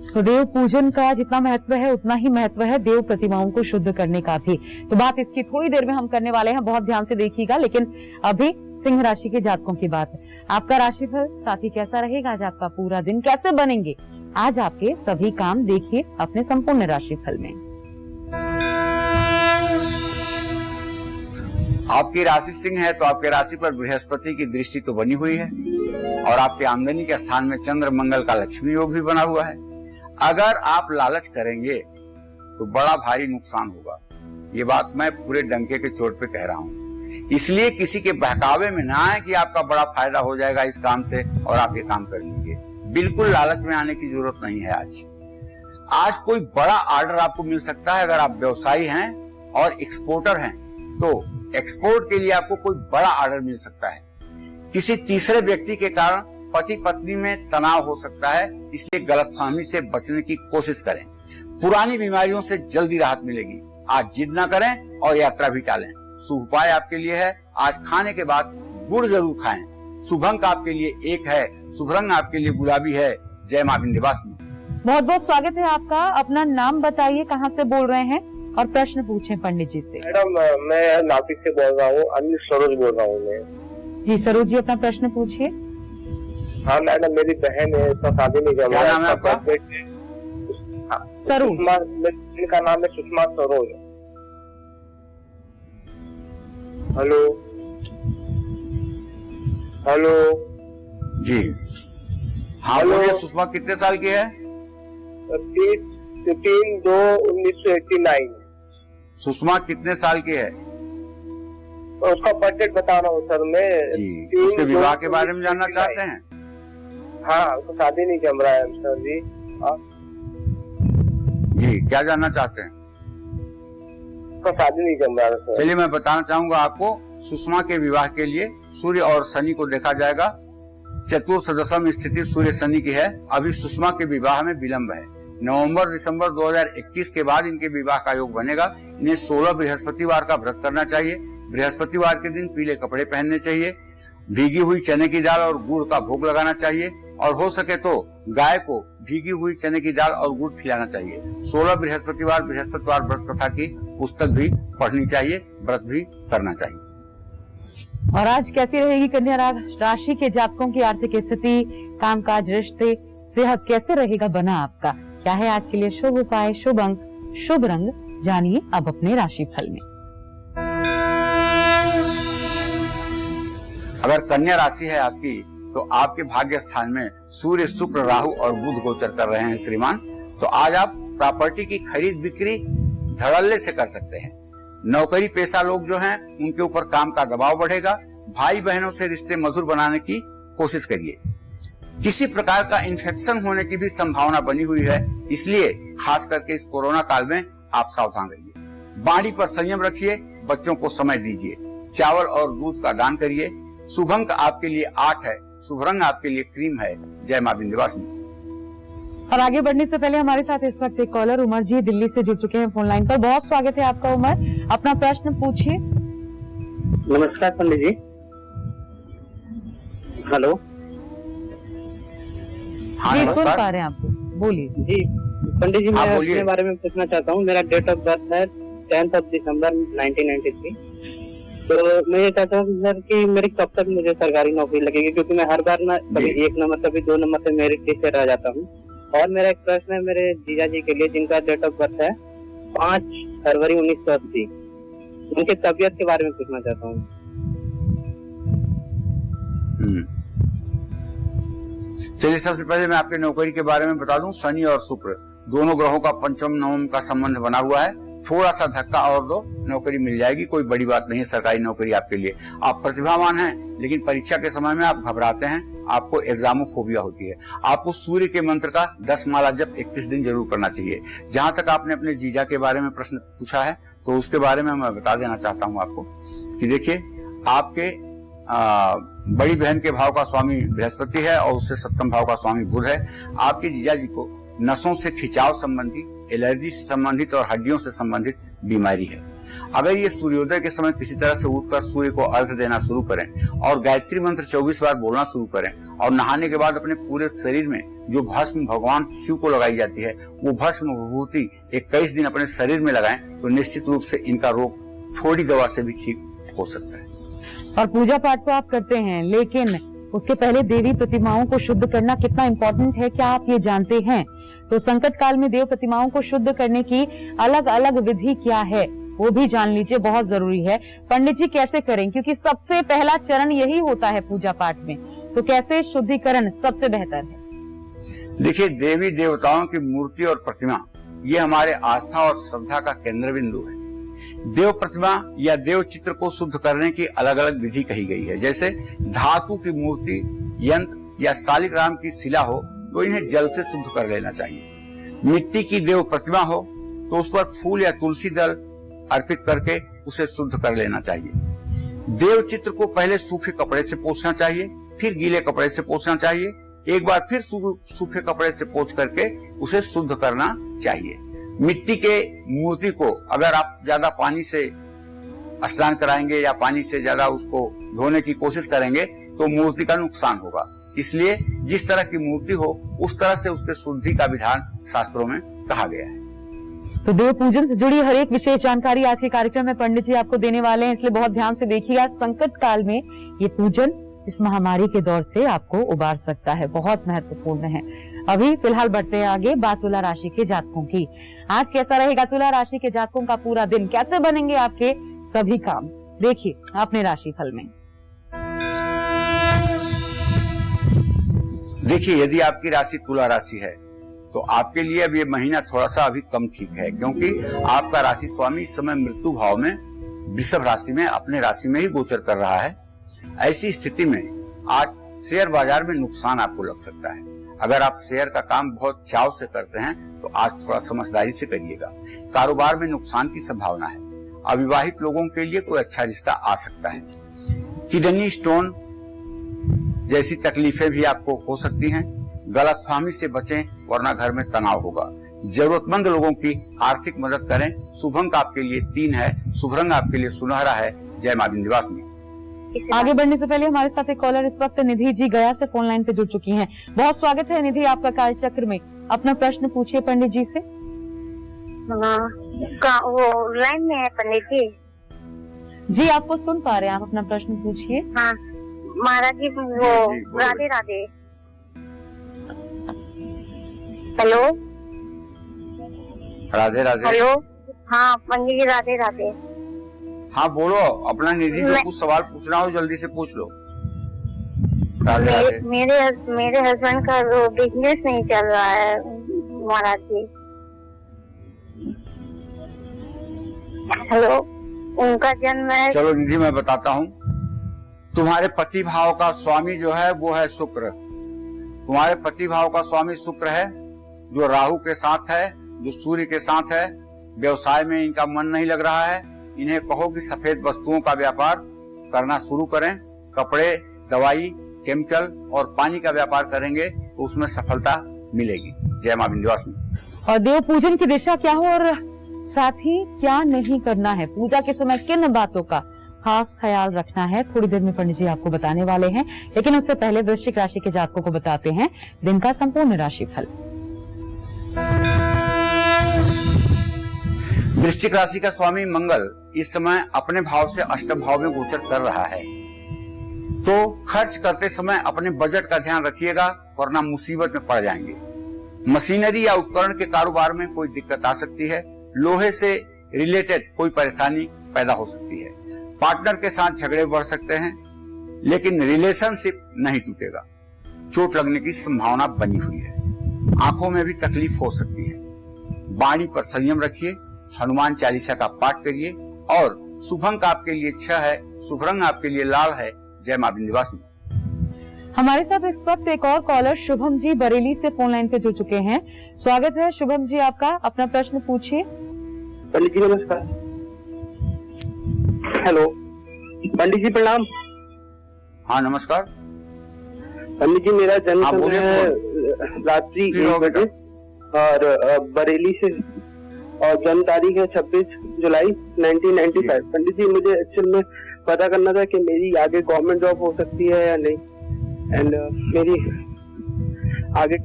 तो देव पूजन का जितना महत्व है उतना ही महत्व है देव प्रतिमाओं को शुद्ध करने का भी। तो बात इसकी थोड़ी देर में हम करने वाले हैं, बहुत ध्यान से देखिएगा। लेकिन अभी सिंह राशि के जातकों की बात है। आपका राशिफल साथी कैसा रहेगा, आज आपका पूरा दिन कैसे बनेंगे, आज आपके सभी काम देखिए अपने संपूर्ण राशिफल में। आपकी राशि सिंह है तो आपके राशि पर बृहस्पति की दृष्टि तो बनी हुई है और आपके आमदनी के स्थान में चंद्र मंगल का लक्ष्मी योग भी बना हुआ है। अगर आप लालच करेंगे तो बड़ा भारी नुकसान होगा। ये बात मैं पूरे डंके के चोट पे कह रहा हूँ। इसलिए किसी के बहकावे में ना आए कि आपका बड़ा फायदा हो जाएगा इस काम से और आप ये काम कर लीजिए। बिल्कुल लालच में आने की जरूरत नहीं है। आज कोई बड़ा ऑर्डर आपको मिल सकता है। अगर आप व्यवसायी हैं और एक्सपोर्टर हैं तो एक्सपोर्ट के लिए आपको कोई बड़ा ऑर्डर मिल सकता है। किसी तीसरे व्यक्ति के कारण पति पत्नी में तनाव हो सकता है, इसलिए गलतफहमी से बचने की कोशिश करें। पुरानी बीमारियों से जल्दी राहत मिलेगी। आज जिद न करें और यात्रा भी टालें। शुभ उपाय आपके लिए है, आज खाने के बाद गुड़ जरूर खाएं। शुभ अंक आपके लिए 1 है, शुभ रंग आपके लिए गुलाबी है। जय मां विंध्यवासिनी। बहुत बहुत स्वागत है आपका। अपना नाम बताइए, कहाँ से बोल रहे हैं और प्रश्न पूछें पंडित जी से। मैडम मैं नासिक से बोल रहा हूँ, अनिल सरोज बोल रहा हूँ मैं। जी सरोज जी, अपना प्रश्न पूछिए। हाँ मैडम, मेरी बहन है, इसका शादी नहीं कर क्या नाम है आपका? सरोज। इनका नाम है सुषमा सरोज। हेलो हेलो जी हाँ हेलो। बोलिए। सुषमा कितने साल की है? 3/2/1989। सुषमा कितने साल की है? उसका बजट बता रहा हूँ सर मैं। जी, उसके विवाह के बारे में जानना चाहते हैं? हाँ, उसका शादी नहीं जम रहा है सर जी। जी, क्या जानना चाहते हैं? उसका शादी नहीं जम रहा है सर। चलिए मैं बताना चाहूंगा आपको। सुषमा के विवाह के लिए सूर्य और शनि को देखा जाएगा। चतुर्थ दशम स्थिति सूर्य शनि की है। अभी सुषमा के विवाह में विलंब है। नवंबर दिसंबर 2021 के बाद इनके विवाह का योग बनेगा। इन्हें 16 बृहस्पतिवार का व्रत करना चाहिए। बृहस्पतिवार के दिन पीले कपड़े पहनने चाहिए। भीगी हुई चने की दाल और गुड़ का भोग लगाना चाहिए और हो सके तो गाय को भीगी हुई चने की दाल और गुड़ खिलाना चाहिए। 16 बृहस्पतिवार व्रत कथा की पुस्तक भी पढ़नी चाहिए, व्रत भी करना चाहिए। और आज कैसी रहेगी कन्या राशि के जातकों की आर्थिक स्थिति, कामकाज, रिश्ते, सेहत कैसे रहेगा बना आपका? क्या है आज के लिए शुभ उपाय, शुभ अंक, शुभ रंग, जानिए अब अपने राशिफल में। अगर कन्या राशि है आपकी तो आपके भाग्य स्थान में सूर्य, शुक्र, राहु और बुध गोचर कर रहे हैं श्रीमान। तो आज आप प्रॉपर्टी की खरीद बिक्री धड़ल्ले से कर सकते हैं। नौकरी पेशा लोग जो हैं उनके ऊपर काम का दबाव बढ़ेगा। भाई बहनों से रिश्ते मधुर बनाने की कोशिश करिए। किसी प्रकार का इन्फेक्शन होने की भी संभावना बनी हुई है, इसलिए खास करके इस कोरोना काल में आप सावधान रहिए। बाड़ी पर संयम रखिए, बच्चों को समय दीजिए। चावल और दूध का दान करिए। शुभ अंक आपके लिए 8 है, शुभ रंग आपके लिए क्रीम है। जय मां विंध्यवासिनी। और आगे बढ़ने से पहले हमारे साथ इस वक्त एक कॉलर उमर जी दिल्ली से जुड़ चुके हैं फोन लाइन पर। बहुत स्वागत है आपका उमर, अपना प्रश्न पूछिए। नमस्कार पंडित जी। हेलो। हाँ, जी सुन नमस्कार। पा रहे हैं आपको, बोलिए। जी पंडित जी, हाँ, मैं बोलिए। अपने बारे में पूछना चाहता हूँ। मेरा डेट ऑफ बर्थ है 10 दिसंबर 1993। तो मैं ये चाहता हूँ सर कि मेरी कब तक मुझे सरकारी नौकरी लगेगी, क्योंकि मैं हर बार ना कभी 1 नंबर कभी 2 नंबर से मेरिट लिस्ट से रह जाता हूँ। और मेरा एक प्रश्न है मेरे जीजा जी के लिए, जिनका डेट ऑफ बर्थ है 5 फरवरी 1980। उनकी तबीयत के बारे में पूछना चाहता हूँ। चलिए, सबसे पहले मैं आपके नौकरी के बारे में बता दूं। शनि और शुक्र दोनों ग्रहों का पंचम नवम का संबंध बना हुआ है। थोड़ा सा धक्का और दो, नौकरी मिल जाएगी। कोई बड़ी बात नहीं है सरकारी नौकरी आपके लिए। आप प्रतिभावान हैं, लेकिन परीक्षा के समय में आप घबराते हैं, आपको एग्जामोफोबिया होती है। आपको सूर्य के मंत्र का 10 माला जप 31 दिन जरूर करना चाहिए। जहां तक आपने अपने जीजा के बारे में प्रश्न पूछा है, तो उसके बारे में मैं बता देना चाहता हूं आपको कि देखिए, आपके बड़ी बहन के भाव का स्वामी बृहस्पति है और उससे सप्तम भाव का स्वामी बुध है। आपके जीजा जी को नसों से खिंचाव संबंधी, एलर्जी से संबंधित और हड्डियों से संबंधित बीमारी है। अगर ये सूर्योदय के समय किसी तरह से उठकर सूर्य को अर्घ्य देना शुरू करें और गायत्री मंत्र 24 बार बोलना शुरू करें और नहाने के बाद अपने पूरे शरीर में जो भस्म भगवान शिव को लगाई जाती है, वो भस्म विभूति 21 दिन अपने शरीर में लगाएं, तो निश्चित रूप से इनका रोग थोड़ी दवा से भी ठीक हो सकता है। और पूजा पाठ तो आप करते हैं, लेकिन उसके पहले देवी प्रतिमाओं को शुद्ध करना कितना इम्पोर्टेंट है, क्या आप ये जानते हैं? तो संकट काल में देव प्रतिमाओं को शुद्ध करने की अलग अलग विधि क्या है, वो भी जान लीजिए, बहुत जरूरी है। पंडित जी कैसे करें, क्योंकि सबसे पहला चरण यही होता है पूजा पाठ में, तो कैसे शुद्धिकरण सबसे बेहतर है? देखिए, देवी देवताओं की मूर्ति और प्रतिमा ये हमारे आस्था और श्रद्धा का केंद्र बिंदु है। देव प्रतिमा या देव चित्र को शुद्ध करने की अलग अलग विधि कही गई है। जैसे धातु की मूर्ति, यंत्र या शालिग्राम की शिला हो तो इन्हें जल से शुद्ध कर लेना चाहिए। मिट्टी की देव प्रतिमा हो तो उस पर फूल या तुलसी दल अर्पित करके उसे शुद्ध कर लेना चाहिए। देव चित्र को पहले सूखे कपड़े से पोंछना चाहिए, फिर गीले कपड़े से पोंछना चाहिए, एक बार फिर सूखे कपड़े से पोंछ करके उसे शुद्ध करना चाहिए। मिट्टी के मूर्ति को अगर आप ज्यादा पानी से स्नान कराएंगे या पानी से ज्यादा उसको धोने की कोशिश करेंगे तो मूर्ति का नुकसान होगा। इसलिए जिस तरह की मूर्ति हो उस तरह से उसके शुद्धि का विधान शास्त्रों में कहा गया है। तो देव पूजन से जुड़ी हर एक विशेष जानकारी आज के कार्यक्रम में पंडित जी आपको देने वाले हैं, इसलिए बहुत ध्यान से देखिएगा। संकट काल में ये पूजन इस महामारी के दौर से आपको उबार सकता है, बहुत महत्वपूर्ण है। अभी फिलहाल बढ़ते हैं आगे, बात तुला राशि के जातकों की। आज कैसा रहेगा तुला राशि के जातकों का पूरा दिन, कैसे बनेंगे आपके सभी काम, देखिए अपने राशि फल में। देखिए, यदि आपकी राशि तुला राशि है तो आपके लिए अब ये महीना थोड़ा सा अभी कम ठीक है, क्योंकि आपका राशि स्वामी इस समय मृत्यु भाव में वृषभ राशि में अपने राशि में ही गोचर कर रहा है। ऐसी स्थिति में आज शेयर बाजार में नुकसान आपको लग सकता है। अगर आप शेयर का काम बहुत चाव से करते हैं तो आज थोड़ा समझदारी से करिएगा। कारोबार में नुकसान की संभावना है। अविवाहित लोगों के लिए कोई अच्छा रिश्ता आ सकता है। किडनी स्टोन जैसी तकलीफें भी आपको हो सकती हैं। गलतफहमी से बचें, वरना घर में तनाव होगा। जरूरतमंद लोगों की आर्थिक मदद करें। शुभ अंक आपके लिए 3 है, शुभ रंग आपके लिए सुनहरा है। जय मां विंध्यवासिनी। आगे बढ़ने से पहले हमारे साथ एक कॉलर इस वक्त निधि जी गया से फोन लाइन पे जुड़ चुकी हैं। बहुत स्वागत है निधि आपका काल चक्र में, अपना प्रश्न पूछिए पंडित जी से। वो लाइन में है पंडित जी। जी आपको सुन पा रहे हैं, आप अपना प्रश्न पूछिए। हाँ महाराज जी, वो जी, राधे राधे। हेलो राधे राधे। हेलो, हाँ पंडित जी राधे राधे। हाँ बोलो, अपना निधि जो कुछ सवाल पूछना हो जल्दी से पूछ लो। राधे राधे। मेरे हस्बैंड का बिजनेस नहीं चल रहा है महाराज जी। हेलो, उनका जन्म है। चलो निधि मैं बताता हूँ। तुम्हारे पति भाव का स्वामी जो है वो है शुक्र। तुम्हारे पति भाव का स्वामी शुक्र है, जो राहु के साथ है, जो सूर्य के साथ है। व्यवसाय में इनका मन नहीं लग रहा है। इन्हें कहो कि सफेद वस्तुओं का व्यापार करना शुरू करें। कपड़े, दवाई, केमिकल और पानी का व्यापार करेंगे तो उसमें सफलता मिलेगी। जय मां विंध्यवासिनी। और देव पूजन की दिशा क्या हो और साथ ही क्या नहीं करना है, पूजा के समय किन बातों का खास ख्याल रखना है, थोड़ी देर में पंडित जी आपको बताने वाले हैं। लेकिन उससे पहले वृश्चिक राशि के जातकों को बताते हैं दिन का संपूर्ण राशिफल। वृश्चिक राशि का स्वामी मंगल इस समय अपने भाव से अष्टम भाव में गोचर कर रहा है, तो खर्च करते समय अपने बजट का ध्यान रखिएगा वरना मुसीबत में पड़ जाएंगे। मशीनरी या उपकरण के कारोबार में कोई दिक्कत आ सकती है। लोहे से रिलेटेड कोई परेशानी पैदा हो सकती है। पार्टनर के साथ झगड़े बढ़ सकते हैं, लेकिन रिलेशनशिप नहीं टूटेगा। चोट लगने की संभावना बनी हुई है। आंखों में भी तकलीफ हो सकती है। वाणी पर संयम रखिए, हनुमान चालीसा का पाठ करिए और शुभ अंक आपके लिए 6 है, शुभ रंग आपके लिए लाल है। जय मां विंध्यवासिनी। हमारे साथ इस वक्त एक और कॉलर शुभम जी बरेली से फोन लाइन पे जुड़ चुके हैं। स्वागत है शुभम जी आपका, अपना प्रश्न पूछिए। पंडित जी नमस्कार। हेलो पंडित जी प्रणाम। हाँ नमस्कार पंडित जी, मेरा जन्म हाँ, समय है रात्रि 1 बजे और बरेली से, और जन्म तारीख है 26 जुलाई 1995। पंडित जी मुझे एक्चुअल में पता करना था कि मेरी आगे गवर्नमेंट जॉब हो सकती है या नहीं, एंड मेरी आगे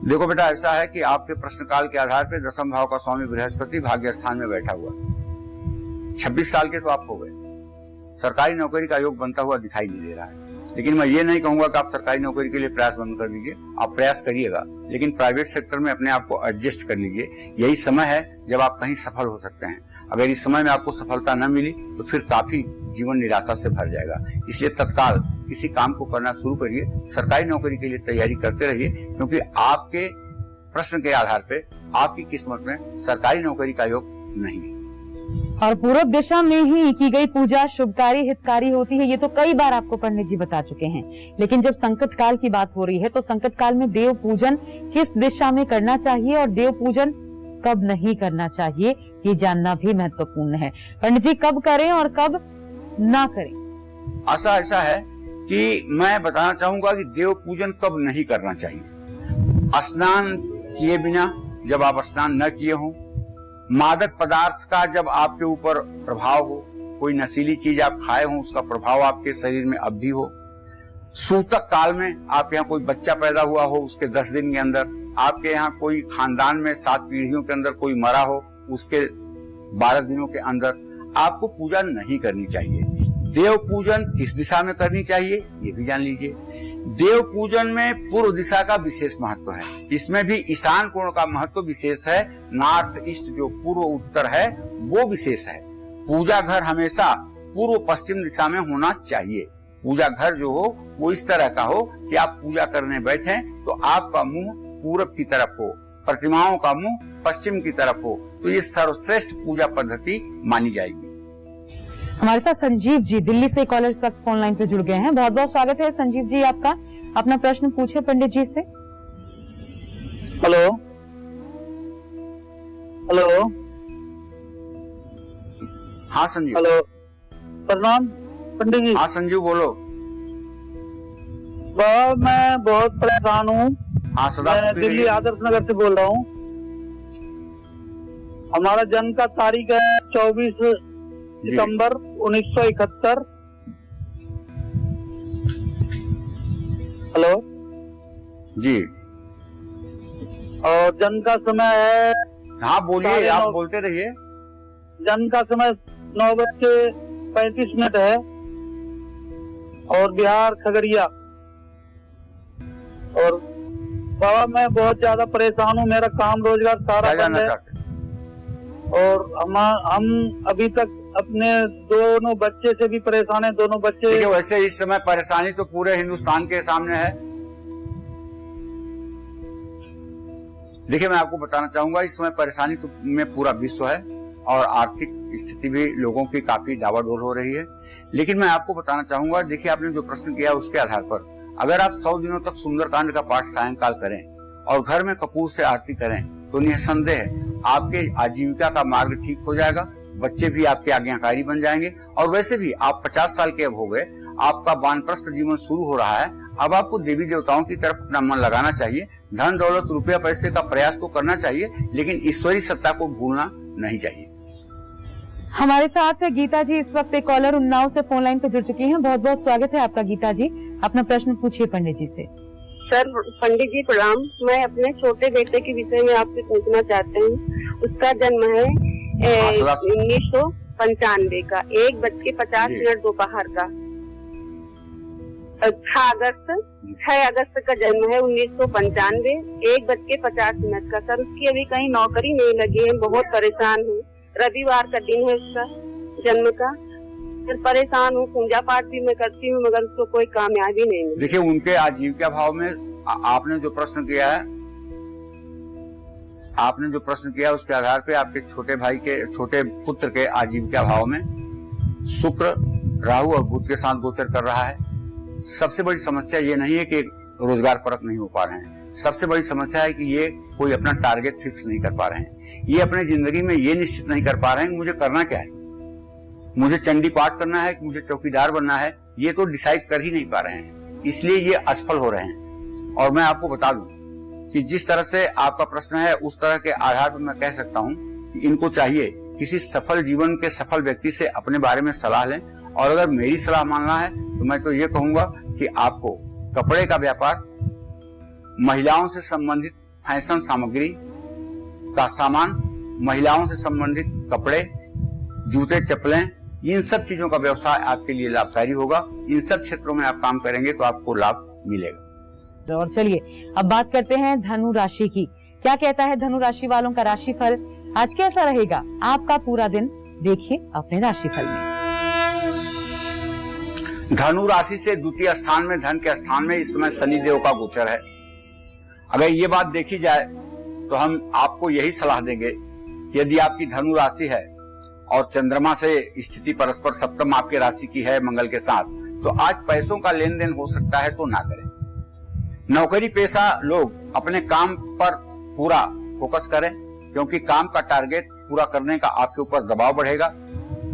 देखो बेटा, ऐसा है कि आपके प्रश्न काल के आधार पर दशम भाव का स्वामी बृहस्पति भाग्य स्थान में बैठा हुआ। 26 साल के तो आप हो गए, सरकारी नौकरी का योग बनता हुआ दिखाई नहीं दे रहा है। लेकिन मैं ये नहीं कहूंगा कि आप सरकारी नौकरी के लिए प्रयास बंद कर दीजिए, आप प्रयास करिएगा, लेकिन प्राइवेट सेक्टर में अपने आप को एडजस्ट कर लीजिए। यही समय है जब आप कहीं सफल हो सकते हैं। अगर इस समय में आपको सफलता न मिली तो फिर काफी जीवन निराशा से भर जाएगा। इसलिए तत्काल किसी काम को करना शुरू करिए, सरकारी नौकरी के लिए तैयारी करते रहिए, क्योंकि आपके प्रश्न के आधार पे आपकी किस्मत में सरकारी नौकरी का योग नहीं है। और पूर्व दिशा में ही की गई पूजा शुभकारी हितकारी होती है, ये तो कई बार आपको पंडित जी बता चुके हैं। लेकिन जब संकट काल की बात हो रही है तो संकट काल में देव पूजन किस दिशा में करना चाहिए और देव पूजन कब नहीं करना चाहिए, ये जानना भी महत्वपूर्ण है। पंडित जी कब करें और कब ना करें? ऐसा है कि मैं बताना चाहूंगा कि देव पूजन कब नहीं करना चाहिए। स्नान किए बिना, जब आप स्नान न किए हों, मादक पदार्थ का जब आपके ऊपर प्रभाव हो, कोई नशीली चीज आप खाए हो उसका प्रभाव आपके शरीर में अब भी हो, सूतक काल में आपके यहाँ कोई बच्चा पैदा हुआ हो उसके 10 दिन के अंदर, आपके यहाँ कोई खानदान में 7 पीढ़ियों के अंदर कोई मरा हो उसके 12 दिनों के अंदर आपको पूजा नहीं करनी चाहिए। देव पूजन किस दिशा में करनी चाहिए ये भी जान लीजिए। देव पूजन में पूर्व दिशा का विशेष महत्व है, इसमें भी ईशान कोण का महत्व विशेष है। नॉर्थ ईस्ट जो पूर्व उत्तर है वो विशेष है। पूजा घर हमेशा पूर्व पश्चिम दिशा में होना चाहिए। पूजा घर जो हो वो इस तरह का हो कि आप पूजा करने बैठे तो आपका मुंह पूरब की तरफ हो, प्रतिमाओं का मुंह पश्चिम की तरफ हो, तो ये सर्वश्रेष्ठ पूजा पद्धति मानी जाएगी। हमारे साथ संजीव जी दिल्ली से कॉलर इस वक्त फोन लाइन पे जुड़ गए हैं। बहुत बहुत स्वागत है संजीव जी आपका, अपना प्रश्न पूछे पंडित जी से। हेलो हेलो हाँ संजीव। हेलो प्रणाम पंडित जी। हाँ संजीव बोलो। मैं बहुत परेशान हूँ। हाँ सदा मैं दिल्ली आदर्श नगर से बोल रहा हूँ। हमारा जन्म का तारीख है 24 सितंबर 1971। हेलो जी। और जन्म का समय है, हाँ बोलिए, आप बोलते रहिए। जन्म का समय 9:35 है और बिहार खगड़िया। और बाबा मैं बहुत ज्यादा परेशान हूँ, मेरा काम रोजगार सारा बंद है और हम अभी तक अपने दोनों बच्चे से भी परेशान हैं। दोनों बच्चे देखिए, वैसे इस समय परेशानी तो पूरे हिंदुस्तान के सामने है। देखिए मैं आपको बताना चाहूंगा, इस समय परेशानी तो में पूरा विश्व है और आर्थिक स्थिति भी लोगों की काफी डावाडोल हो रही है। लेकिन मैं आपको बताना चाहूंगा, देखिए आपने जो प्रश्न किया उसके आधार पर अगर आप 100 दिनों तक सुंदरकांड का पाठ सायंकाल करें और घर में कपूर से आरती करें तो निसंदेह आपके आजीविका का मार्ग ठीक हो जाएगा। बच्चे भी आपके आज्ञाकारी बन जाएंगे। और वैसे भी आप 50 साल के अब हो गए, आपका वानप्रस्थ जीवन शुरू हो रहा है। अब आपको देवी देवताओं की तरफ अपना मन लगाना चाहिए। धन दौलत रुपया पैसे का प्रयास तो करना चाहिए, लेकिन ईश्वरी सत्ता को भूलना नहीं चाहिए। हमारे साथ गीता जी इस वक्त एक कॉलर उन्नाव से फोन लाइन पे जुड़ चुकी हैं। बहुत बहुत स्वागत है आपका गीता जी। अपना प्रश्न पूछिए पंडित जी से। सर पंडित जी प्रणाम। मैं अपने छोटे बेटे के विषय में आपसे पूछना चाहती हूँ। उसका जन्म है 1995 का, 1:50 दोपहर का। 6 अगस्त का जन्म है 1995, 1:50 का। सर उसकी अभी कहीं नौकरी नहीं लगी है, बहुत परेशान हूँ। रविवार का दिन है उसका जन्म का। फिर परेशान हूँ, पूजा पाठ भी मैं करती हूँ मगर उसको कोई कामयाबी नहीं मिली। देखिए, उनके आजीविका भाव में आपने जो प्रश्न किया है उसके आधार पे आपके छोटे पुत्र के आजीविका भाव में शुक्र राहु और बुध के साथ गोचर कर रहा है। सबसे बड़ी समस्या ये नहीं है कि रोजगार परक नहीं हो पा रहे हैं, सबसे बड़ी समस्या है कि ये कोई अपना टारगेट फिक्स नहीं कर पा रहे हैं। ये अपने जिंदगी में ये निश्चित नहीं कर पा रहे हैं कि मुझे करना क्या है, मुझे चंडी पाठ करना है कि मुझे चौकीदार बनना है, ये तो डिसाइड कर ही नहीं पा रहे हैं। इसलिए ये असफल हो रहे हैं। और मैं आपको बता दूं कि जिस तरह से आपका प्रश्न है उस तरह के आधार पर मैं कह सकता हूं कि इनको चाहिए किसी सफल जीवन के सफल व्यक्ति से अपने बारे में सलाह लें। और अगर मेरी सलाह मानना है तो मैं तो ये कहूंगा कि आपको कपड़े का व्यापार, महिलाओं से संबंधित फैशन सामग्री का सामान, महिलाओं से संबंधित कपड़े, जूते, चप्पलें, इन सब चीजों का व्यवसाय आपके लिए लाभकारी होगा। इन सब क्षेत्रों में आप काम करेंगे तो आपको लाभ मिलेगा। और चलिए अब बात करते हैं धनु राशि की। क्या कहता है धनु राशि वालों का राशिफल, आज कैसा रहेगा आपका पूरा दिन, देखिए अपने राशिफल में। धनु राशि से द्वितीय स्थान में, धन के स्थान में इस समय शनि देव का गोचर है। अगर ये बात देखी जाए तो हम आपको यही सलाह देंगे कि यदि आपकी धनु राशि है और चंद्रमा से स्थिति परस्पर सप्तम आपके राशि की है मंगल के साथ, तो आज पैसों का लेन देन हो सकता है तो ना करें। नौकरी पेशा लोग अपने काम पर पूरा फोकस करें, क्योंकि काम का टारगेट पूरा करने का आपके ऊपर दबाव बढ़ेगा।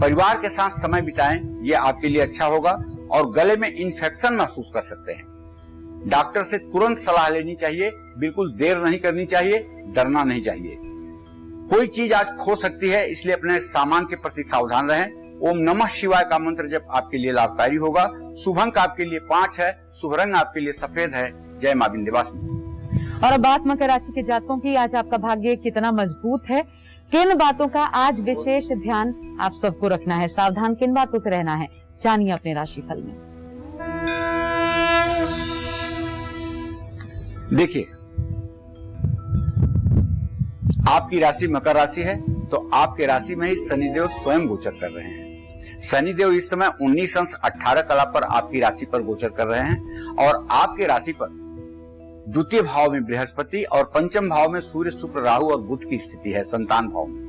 परिवार के साथ समय बिताएं, ये आपके लिए अच्छा होगा। और गले में इन्फेक्शन महसूस कर सकते हैं, डॉक्टर से तुरंत सलाह लेनी चाहिए, बिल्कुल देर नहीं करनी चाहिए, डरना नहीं चाहिए। कोई चीज आज खो सकती है, इसलिए अपने सामान के प्रति सावधान रहें। ओम नमः शिवाय का मंत्र जब आपके लिए लाभकारी होगा। शुभ अंक आपके लिए 5 है, शुभ रंग आपके लिए सफेद है। जय मां विंध्यवासिनी। और अब बात मकर राशि के जातकों की, आज आपका भाग्य कितना मजबूत है, किन बातों का आज विशेष ध्यान आप सबको रखना है, सावधान किन बातों से रहना है, जानिए अपने राशिफल में। देखिए, आपकी राशि मकर राशि है, तो आपके राशि में ही शनिदेव स्वयं गोचर कर रहे हैं। शनिदेव इस समय 19 अंश 18 कला पर आपकी राशि पर गोचर कर रहे हैं। और आपके राशि पर द्वितीय भाव में बृहस्पति और पंचम भाव में सूर्य, शुक्र, राहु और बुध की स्थिति है, संतान भाव में।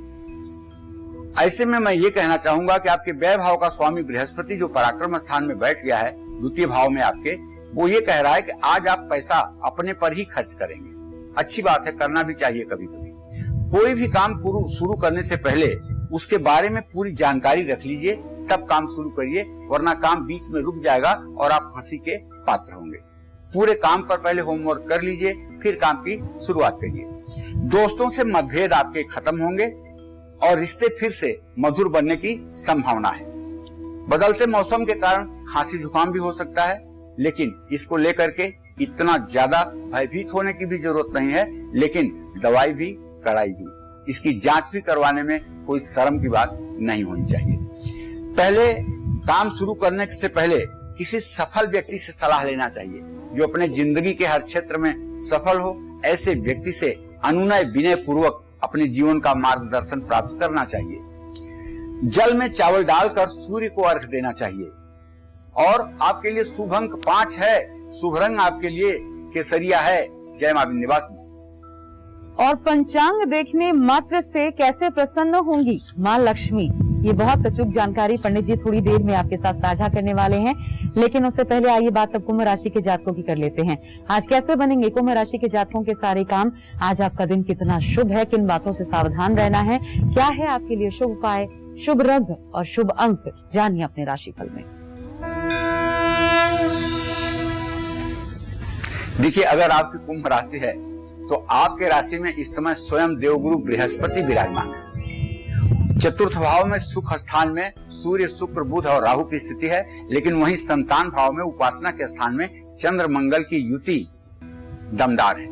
ऐसे में मैं ये कहना चाहूंगा कि आपके व्यय भाव का स्वामी बृहस्पति जो पराक्रम स्थान में बैठ गया है द्वितीय भाव में आपके, वो ये कह रहा है कि आज आप पैसा अपने पर ही खर्च करेंगे। अच्छी बात है, करना भी चाहिए कभी कभी। कोई भी काम शुरू करने से पहले उसके बारे में पूरी जानकारी रख लीजिए, तब काम शुरू करिए, वरना काम बीच में रुक जाएगा और आप फांसी के पात्र होंगे। पूरे काम पर पहले होमवर्क कर लीजिए, फिर काम की शुरुआत करिए। दोस्तों से मतभेद आपके खत्म होंगे और रिश्ते फिर से मधुर बनने की संभावना है। बदलते मौसम के कारण खांसी जुकाम भी हो सकता है, लेकिन इसको लेकर के इतना ज्यादा भयभीत होने की भी जरूरत नहीं है। लेकिन दवाई भी, कड़ाई भी, इसकी जांच भी करवाने में कोई शर्म की बात नहीं होनी चाहिए। पहले काम शुरू करने से पहले किसी सफल व्यक्ति से सलाह लेना चाहिए, जो अपने जिंदगी के हर क्षेत्र में सफल हो। ऐसे व्यक्ति से अनुनय विनय पूर्वक अपने जीवन का मार्गदर्शन प्राप्त करना चाहिए। जल में चावल डालकर सूर्य को अर्घ देना चाहिए। और आपके लिए शुभ अंक 5 है, शुभ रंग आपके लिए केसरिया है। जय मां विंध्यवासिनी। और पंचांग देखने मात्र से कैसे प्रसन्न होंगी मां लक्ष्मी, ये बहुत अचूक जानकारी पंडित जी थोड़ी देर में आपके साथ साझा करने वाले हैं। लेकिन उससे पहले आइए बात अब कुंभ राशि के जातकों की कर लेते हैं। आज कैसे बनेंगे कुंभ राशि के जातकों के सारे काम, आज आपका दिन कितना शुभ है, किन बातों से सावधान रहना है, क्या है आपके लिए शुभ उपाय, शुभ रंग और शुभ अंक जानिए अपने राशिफल में। देखिए, अगर आपकी कुंभ राशि है तो आपके राशि में इस समय स्वयं देवगुरु बृहस्पति विराजमान है। चतुर्थ भाव में सुख स्थान में सूर्य, शुक्र, बुध और राहु की स्थिति है, लेकिन वहीं संतान भाव में उपासना के स्थान में चंद्र मंगल की युति दमदार है।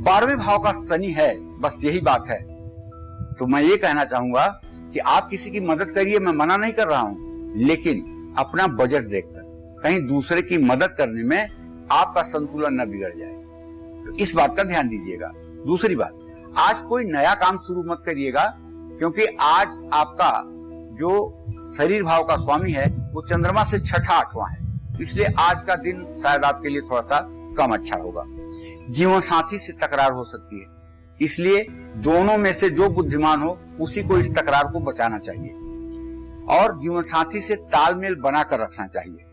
12वें भाव का शनि है, बस यही बात है। तो मैं ये कहना चाहूंगा कि आप किसी की मदद करिए, मैं मना नहीं कर रहा हूं, लेकिन अपना बजट देखकर कहीं दूसरे की मदद करने में आपका संतुलन न बिगड़ जाए, तो इस बात का ध्यान दीजिएगा। दूसरी बात, आज कोई नया काम शुरू मत करिएगा, क्योंकि आज आपका जो शरीर भाव का स्वामी है वो चंद्रमा से छठा आठवां है, इसलिए आज का दिन शायद आपके लिए थोड़ा सा कम अच्छा होगा। जीवन साथी से तकरार हो सकती है, इसलिए दोनों में से जो बुद्धिमान हो उसी को इस तकरार को बचाना चाहिए और जीवन साथी से तालमेल बनाकर रखना चाहिए।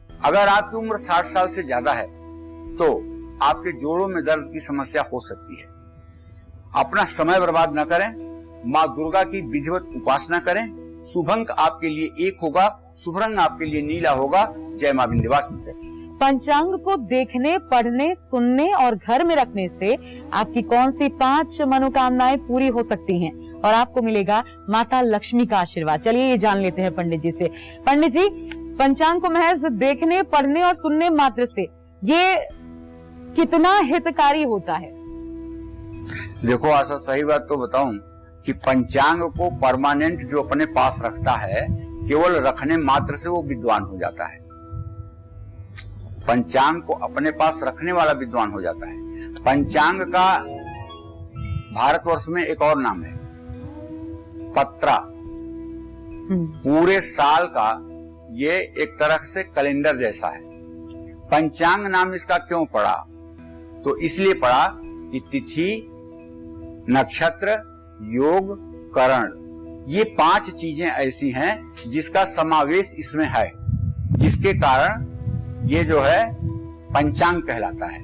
अगर आपकी उम्र 60 साल से ज्यादा है तो आपके जोड़ों में दर्द की समस्या हो सकती है। अपना समय बर्बाद न करें, माँ दुर्गा की विधिवत उपासना करें। शुभ अंक आपके लिए 1 होगा, शुभ रंग आपके लिए नीला होगा। जय मां विंध्यवासिनी। पंचांग को देखने, पढ़ने, सुनने और घर में रखने से आपकी कौन सी 5 मनोकामनाएं पूरी हो सकती हैं और आपको मिलेगा माता लक्ष्मी का आशीर्वाद। चलिए ये जान लेते हैं पंडित जी से। पंडित जी, पंचांग को महज देखने, पढ़ने और सुनने मात्र से ये कितना हितकारी होता है? देखो, ऐसा सही बात तो बताऊं कि पंचांग को परमानेंट जो अपने पास रखता है, केवल रखने मात्र से वो विद्वान हो जाता है। पंचांग को अपने पास रखने वाला विद्वान हो जाता है। पंचांग का भारतवर्ष में एक और नाम है पत्रा। पूरे साल का ये एक तरह से कैलेंडर जैसा है। पंचांग नाम इसका क्यों पड़ा? तो इसलिए पड़ा कि तिथि, नक्षत्र, योग, करण, ये 5 चीजें ऐसी हैं जिसका समावेश इसमें है, जिसके कारण ये जो है पंचांग कहलाता है।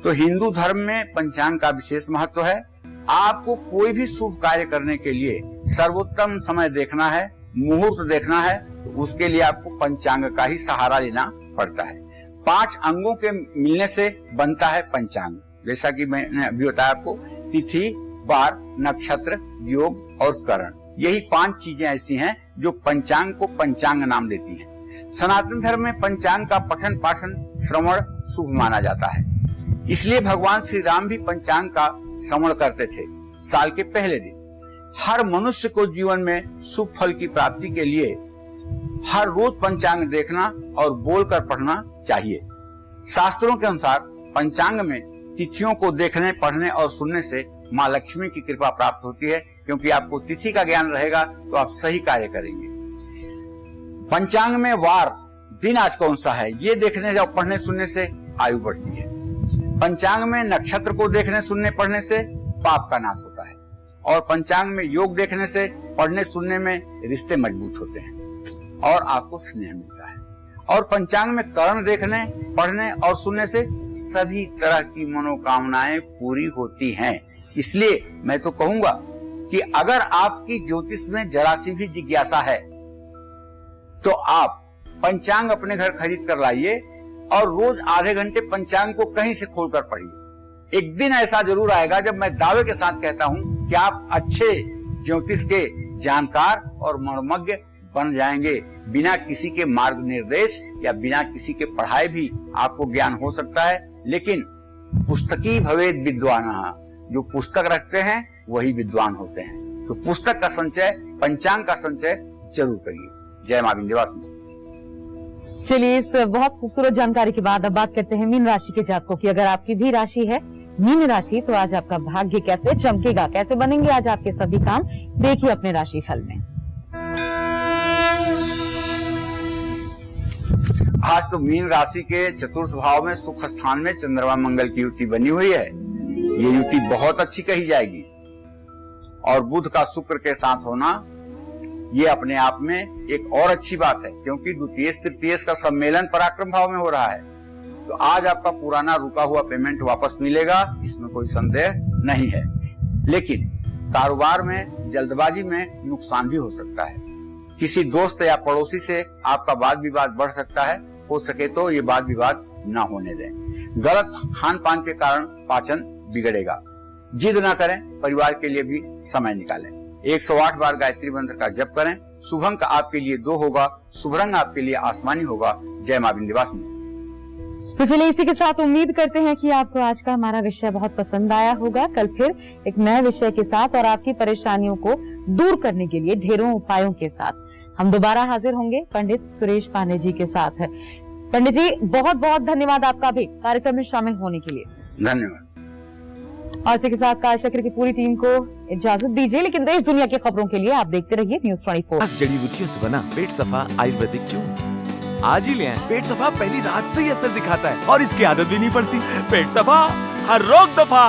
तो हिंदू धर्म में पंचांग का विशेष महत्व है। आपको कोई भी शुभ कार्य करने के लिए सर्वोत्तम समय देखना है, मुहूर्त देखना है, तो उसके लिए आपको पंचांग का ही सहारा लेना पड़ता है। 5 अंगों के मिलने से बनता है पंचांग, जैसा कि मैंने अभी बताया आपको। तिथि, वार, नक्षत्र, योग और करण, यही 5 चीजें ऐसी हैं जो पंचांग को पंचांग नाम देती हैं। सनातन धर्म में पंचांग का पठन पाठन श्रवण शुभ माना जाता है, इसलिए भगवान श्री राम भी पंचांग का श्रवण करते थे साल के पहले दिन। हर मनुष्य को जीवन में शुभ फल की प्राप्ति के लिए हर रोज पंचांग देखना और बोलकर पढ़ना चाहिए। शास्त्रों के अनुसार पंचांग में तिथियों को देखने, पढ़ने और सुनने से माँ लक्ष्मी की कृपा प्राप्त होती है, क्योंकि आपको तिथि का ज्ञान रहेगा तो आप सही कार्य करेंगे। पंचांग में वार, दिन आज कौन सा है, ये देखने और पढ़ने सुनने से आयु बढ़ती है। पंचांग में नक्षत्र को देखने, सुनने, पढ़ने से पाप का नाश होता है और पंचांग में योग देखने से, पढ़ने सुनने में रिश्ते मजबूत होते हैं और आपको स्नेह मिलता है। और पंचांग में करण देखने, पढ़ने और सुनने से सभी तरह की मनोकामनाएं पूरी होती हैं। इसलिए मैं तो कहूंगा कि अगर आपकी ज्योतिष में जरा सी भी जिज्ञासा है तो आप पंचांग अपने घर खरीद कर लाइए और रोज आधे घंटे पंचांग को कहीं से खोलकर पढ़िए। एक दिन ऐसा जरूर आएगा जब मैं दावे के साथ कहता हूं कि आप अच्छे ज्योतिष के जानकार और मर्मज्ञ बन जाएंगे। बिना किसी के मार्ग निर्देश या बिना किसी के पढ़ाए भी आपको ज्ञान हो सकता है, लेकिन पुस्तकी भवेद विद्वानः, जो पुस्तक रखते हैं वही विद्वान होते हैं। तो पुस्तक का संचय, पंचांग का संचय जरूर करिए। जय मां विंध्यवासिनी। चलिए, इस बहुत खूबसूरत जानकारी के बाद अब बात करते हैं मीन राशि के जातकों की। अगर आपकी भी राशि है मीन राशि, तो आज आपका भाग्य कैसे चमकेगा, कैसे बनेंगे आज आपके सभी काम, देखिए अपने राशि फल में। आज तो मीन राशि के चतुर्थ भाव में सुख स्थान में चंद्रमा मंगल की युति बनी हुई है। ये युति बहुत अच्छी कही जाएगी और बुध का शुक्र के साथ होना ये अपने आप में एक और अच्छी बात है, क्योंकि द्वितीय तृतीय का सम्मेलन पराक्रम भाव में हो रहा है। तो आज आपका पुराना रुका हुआ पेमेंट वापस मिलेगा, इसमें कोई संदेह नहीं है। लेकिन कारोबार में जल्दबाजी में नुकसान भी हो सकता है। किसी दोस्त या पड़ोसी से आपका वाद विवाद बढ़ सकता है, हो सके तो ये वाद विवाद ना होने दें। गलत खान पान के कारण पाचन बिगड़ेगा। जिद ना करें, परिवार के लिए भी समय निकालें। 108 बार गायत्री मंत्र का जप करें। शुभ अंक आपके लिए 2 होगा, शुभ रंग आपके लिए आसमानी होगा। जय मां विंध्यवासिनी। तो चलिए इसी के साथ उम्मीद करते हैं कि आपको आज का हमारा विषय बहुत पसंद आया होगा। कल फिर एक नए विषय के साथ और आपकी परेशानियों को दूर करने के लिए ढेरों उपायों के साथ हम दोबारा हाजिर होंगे पंडित सुरेश पांडे जी के साथ। पंडित जी, बहुत बहुत धन्यवाद आपका भी कार्यक्रम में शामिल होने के लिए। धन्यवाद। और इसी के साथ कालचक्र की पूरी टीम को इजाजत दीजिए, लेकिन देश दुनिया की खबरों के लिए आप देखते रहिए न्यूज़ 24। जड़ी बूटियों से बना पेट सफा आयुर्वेदिक चूर्ण आज ही ले आएं। पेट सफा पहली रात से ही असर दिखाता है और इसकी आदत भी नहीं पड़ती। पेट सफा, हर रोग दफा।